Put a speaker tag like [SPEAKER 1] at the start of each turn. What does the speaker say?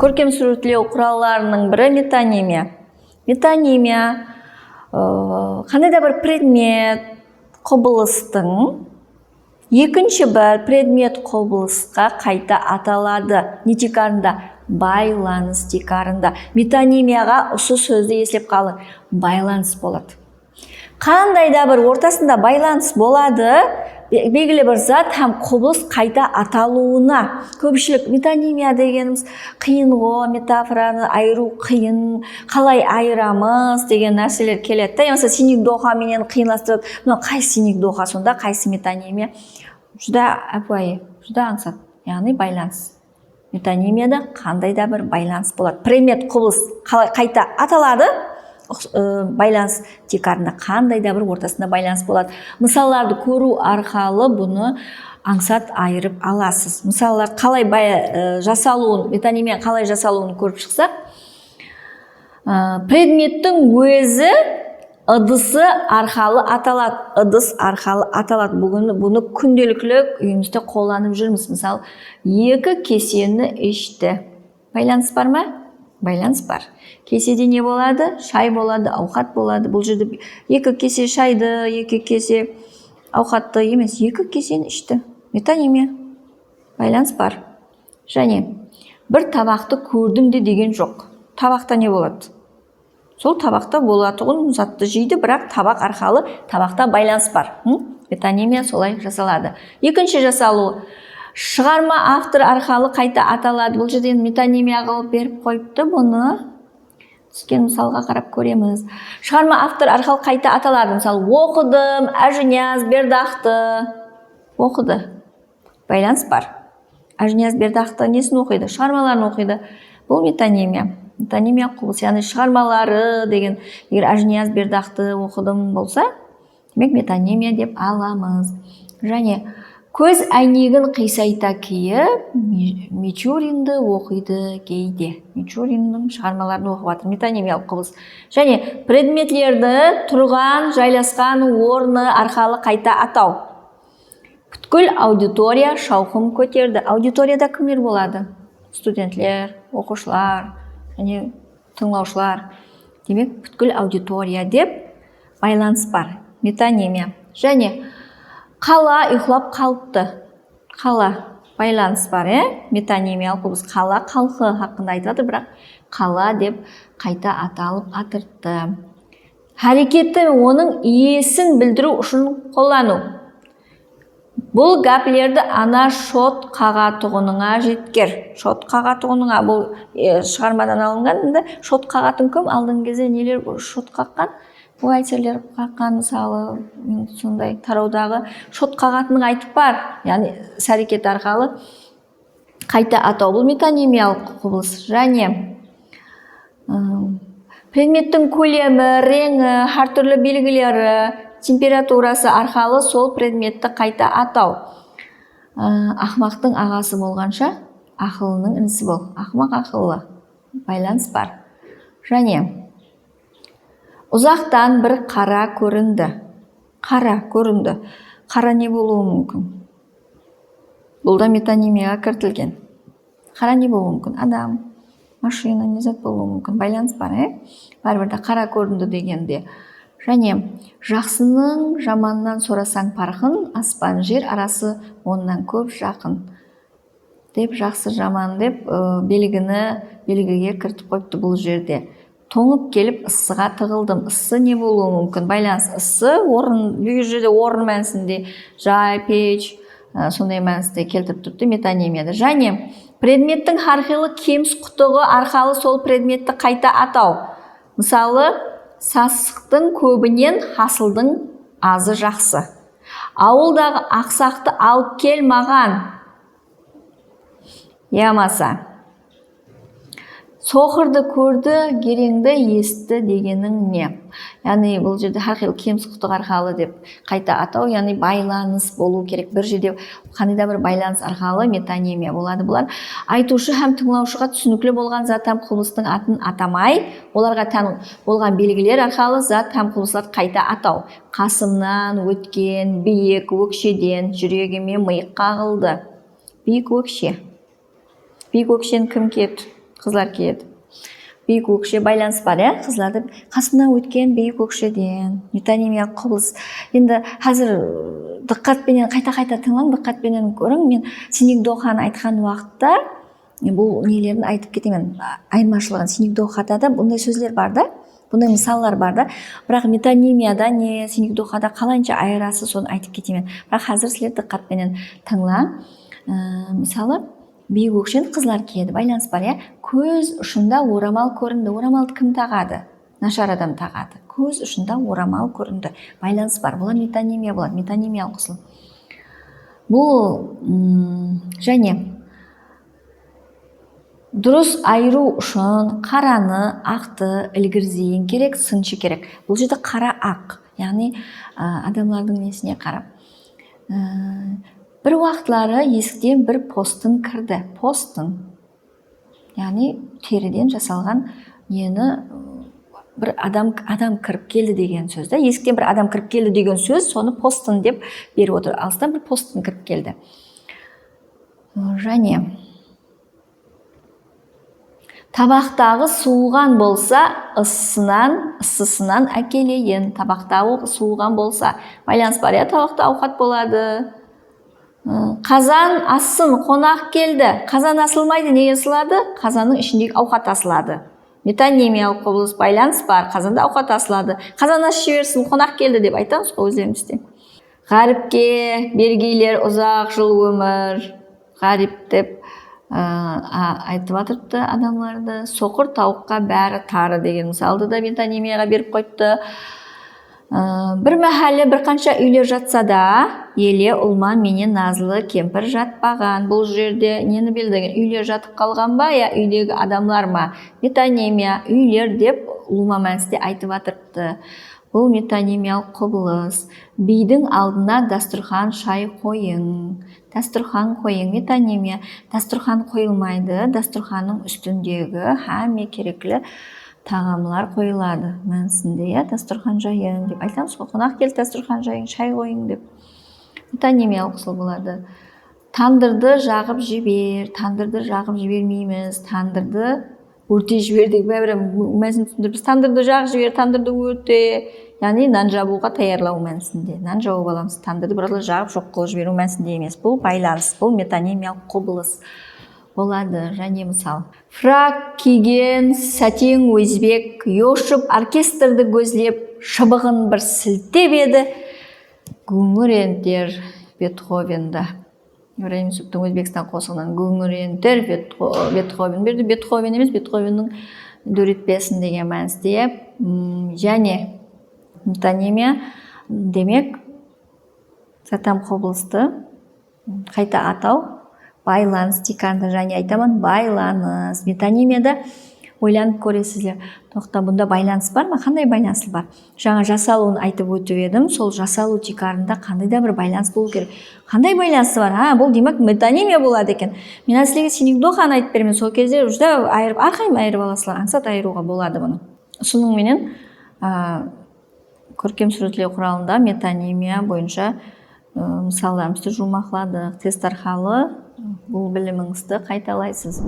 [SPEAKER 1] көркем суреттеу құралдарының бірі метонимия. Метонимия қандай да бір предмет құбылыстың екінші бір предмет құбылысқа қайта аталады. Не текарында? Байланыс текарында. Метонимияға осы сөзді еслеп қалың. Байланыс болады. Қандай да бір ортасында байланыс болады, белгілі бір зат һәм құбылыс қайта аталуына. Көпшілік метонимия дегеніміз қиын ғой, метафораны айыру қиын, қалай айырамыз деген нәрселер келеді. Мысалы синек доға менен қиынластырады. Мынау қайсы синек доға сонда, қайсы метонимия? Жүда әпуайы, жүда аңсат. Яғни байланыс. Метонимияда қандай да бір байланыс болады. Предмет құбылыс қайта аталады. Байланыс текарында қандай да бір ортасында байланыс болады. Мысалларды көру арқылы бұны аңсат айырып аласыз. Мысаллар қалай жасалуын, метонимия қалай жасалуын көріп шықсақ, предметтің өзі ыдысы арқылы аталады. Ыдыс арқылы аталады. Бұны күнделікті үйімізде қолданып жүрміз. Мысалы, екі кесені ішті. Байланыс бар ма? Байланыс бар. Кеседе не болады? Шай болады, ауқат болады. Бұл жерде екі кесе шайды, екі кесе ауқатты емес, екі кесені ішті. Метонимия. Байланыс бар. Және бір табақты көрдім де деген жоқ. Табақта не болады? Сол табақта болатұғын затты жейді, бірақ табақ арқылы табақта байланыс бар. Метонимия солай жасалады. Екінші жасалуы. Шығарма автор арқылы қайта аталады. Бұл жерден метонимия қылып беріп қойыпты. Бұны түскен мысалға қарап көреміз. Шығарма автор арқылы қайта аталады. Мысалы, оқыдым, Әжінияз Бердақты оқыды. Байланыс бар. Әжінияз Бердақты несін оқиды? Шығармаларын оқиды. Бұл метонимия. Метонимия құбылыс, яғни шығармалары деген, егер Әжінияз Бердақты оқыдым болса, демек метонимия деп аламыз. Және көз әйнегін қисайта киіп, Мичуринді оқиды кейде. Мичуриннің шығармаларын оқып жатыр. Метонимиялық құбылыс. Және предметлерді тұрған, жайласқан орны арқылы қайта атау. Бүткіл аудитория шауқым көтерді. Аудиторияда кімдер болады? Студентлер, оқушылар, және тыңлаушылар. Демек, бүткіл аудитория деп байланыс бар. Метонимия. Және қала ұйқылап қалыпты. Қала байланыс бар, метонимиялық құбылыс. Қала халқы хақында айтады, бірақ қала деп қайта аталып атыртты. Харекетті оның иесін білдіру үшін қолдану. Бұл гәплерді ана шот қағатұғыныңа жеткер. Шот қағатұғыныңа, бұл шығармадан алынған, шот қағатын кім? Алдың кезде нелер шот қаққан? Буайтерлер қаққан, мысалы, сондай тараудағы шот қағатының айтып бар. Яғни, сәрекет арқылы қайта атау. Бұл метонимиялық құбылыс. Және предметтің көлемі, реңі, әртүрлі белгілері, температурасы арқылы сол предметті қайта атау. Ақмақтың ағасы болғанша, ақылының інісі бол. Ақмақ ақылы. Байланыс бар. Және ұзақтан бір қара көрінді. Қара көрінді. Қара не болуы мүмкін? Бұл да метонимияға кіртілген. Қара не болуы мүмкін? Адам, машина, не зат болуы мүмкін? Байланыс бар, бәрібірде қара көрінді дегенде. Және жақсының жаманнан сорасаң парқын, аспан жер арасы оннан көп жақын. Деп жақсы жаман деп белгіге кіртіп қойыпты бұл жерде. Тоңып келіп ыссыға тығылдым. Ыссы не болуы мүмкін? Байланыс. Ыссы орын, бұл жерде орын мәнісінде жай, печ, сондай мәнісінде келтіріп тұрды метонимияда. Және предметтің арқылы кеміс құтығы арқылы сол предметті қайта атау. Мысалы, сасықтың көбінен хасылдың азы жақсы. Ауылдағы ақсақты алып кел маған. Ямаса. Соқырды көрді, кереңді есті дегенің не? Яғни бұл жерде әрқилы кеміс құтық арқылы деп қайта атау, яғни байланыс болу керек. Бір жерде қандай да бір байланыс арқылы метонимия болады. Бұлар айтушы һәм тыңлаушыға түсінікті болған зат һәм құбылыстың атын атамай, оларға тән болған белгілер арқылы зат һәм құбылыстарды қайта атау. Қасымнан өткен, биік өкшеден жүрегіме миық қағылды. Биік өкше. Биік өкшен кім кет? қызлар киеді. Бүйік өкше байланыс бар, қызларды қасымнан өткен бүйік өкшеден метонимиялық құбылыс. Енді қазір диққатпенен қайта тыңлаң, диққатпенен көрің. Мен Синегдоханы айтқан уақытта бұл нелерін айтып кетемін. Айырмашылығын Синегдохада да бұндай сөздер бар да, бұндай мысаллар бар да. Бірақ метонимияда не Синегдохада қалайынша айырасы соны айтып кетемін. Бірақ қазір сілер диққатпенен тыңла. Мысалы, бүйік өкшені қызлар киеді, байланыс бар, көз ұшында орамал көрінді. Орамалды кім тағады? Нашар адам тағады. Көз ұшында орамал көрінді, байланыс бар. Бұлар метонимия болады, метонимиялық қысыл. Бұл және дұрыс айыру үшін қараны, ақты ілгірзейін керек, сыншы керек. Бұл жерде қара ақ, яғни адамлардың несіне қарап. Бір уақытлары есіктен бір постын кірді. Постын, яғни теріден жасалған нені бір адам кіріп келді деген сөз. Есіктен бір адам кіріп келді деген сөз, соны постын деп беріп отыр. Алыстан бір постын кіріп келді. Және табақтағы суыған болса, ысысынан әкелейін. Табақтағы суыған болса, байланыс бар, табақта ауқат болады. Қазан асын, қонақ келді. Қазан асылмайды, неге асылады? Қазанның ішіндегі ауқат асылады. Метонимиялық құбылыс, байланыс бар, қазанда ауқат асылады. Қазан ас жіберсін, қонақ келді деп айтамыз, өздерімізде. Ғаріпке бергейлер ұзақ жыл өмір. Ғаріп деп айтып атырды адамларды. Соқыр тауыққа бәрі тары деген мысалды да метонимияға беріп қойыпты. Бір мәхәлі бір қанша үйлер жатса да, еле ұлман менен назлы кемпір жатпаған. Бұл жерде нені білдіген? Үйлер жатып қалған ба, үйдегі адамлар ма? Метонимия, үйлер деп ұлма мәністе айтып атырды. Бұл метонимиялық құбылыс. Бидің алдына дастұрхан шай қойың. Дастұрхан қойың, метонимия. Дастұрхан қойылмайды, дастұрханның үстіндегі һәме кереклі тағамлар қойылады. Мәнісінде, дастұрхан жайын деп айтамыз, қонақ келді, дастұрхан жайын, шай қойың деп. Метонимиялық қысыл болады. Тандырды жағып жібер, тандырды жағып жібермейміз, тандырды өрте жібердік, бәрі мәзін түсіндіріп, тандырды жағып жібер, тандырды өрте, яғни нан жабуға таярлау мәнісінде. Нан жауып аламыз, тандырды біразла жағып жоқ қылып жіберу мәнісінде емес. Бұл байланыс, бұл метонимиялық құбылыс болады. Және мысал, фрак киген сәтең өзбек йошып оркестрді көзлеп шыбығын бір сілтеп еді. Гүңірентер Бетховенді. Евреймсуптың Өзбекстан қосығынан гүңірентер Бетховен берді. Бетховен емес, Бетховеннің дөретпесін деген мәністе. Және метонимия демек сатам құбылысты қайта атау, байланыс деканды және айтамын байланыс. Метонимияда ойланып көресіздер. Тоқта, бұнда байланыс бар ма? Қандай байланыс бар? Жаңа жасалуын айтып өтіп едім. Сол жасалу декарында қандай да бір байланыс болу керек. Қандай байланысы бар? Бұл демек метонимия болады екен. Мен әсіліге Синегдоханы айтып беремін. Сол кезде ұжда айырып, арқайым айырып аласылар. Аңсат айыруға болады бұны. Соның менен көркем суретлеу құралында метонимия бойынша мысалдарымызды жұмақладық. Тест арқылы бұл біліміңізді қайталайсыз.